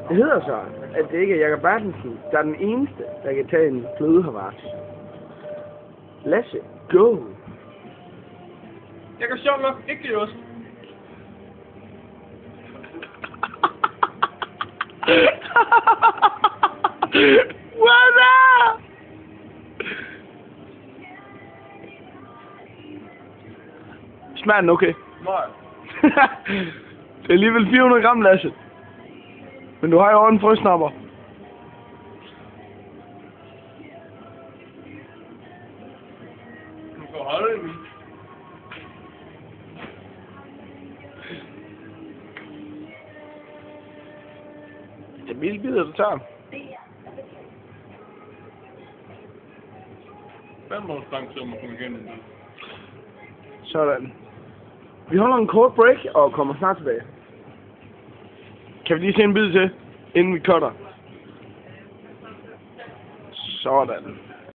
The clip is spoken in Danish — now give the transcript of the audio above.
Det hedder så, at det ikke er Jakob Bertelsen, der er den eneste, der kan tage en flødehavarts. Lasse, go! Jeg kan sjovt nok ikke lide ost. What up? Smager den okay? Nej. Det er alligevel 400 gram, Lasse. Men du har jo også en frøsnapper. Du kan holde den. Det er vildt bider, du tager. Hvad må du stange til, at man kommer igennem det? Sådan. Vi holder en kort break og kommer snart tilbage. Kan vi lige se en bid til, inden vi cutter? Sådan.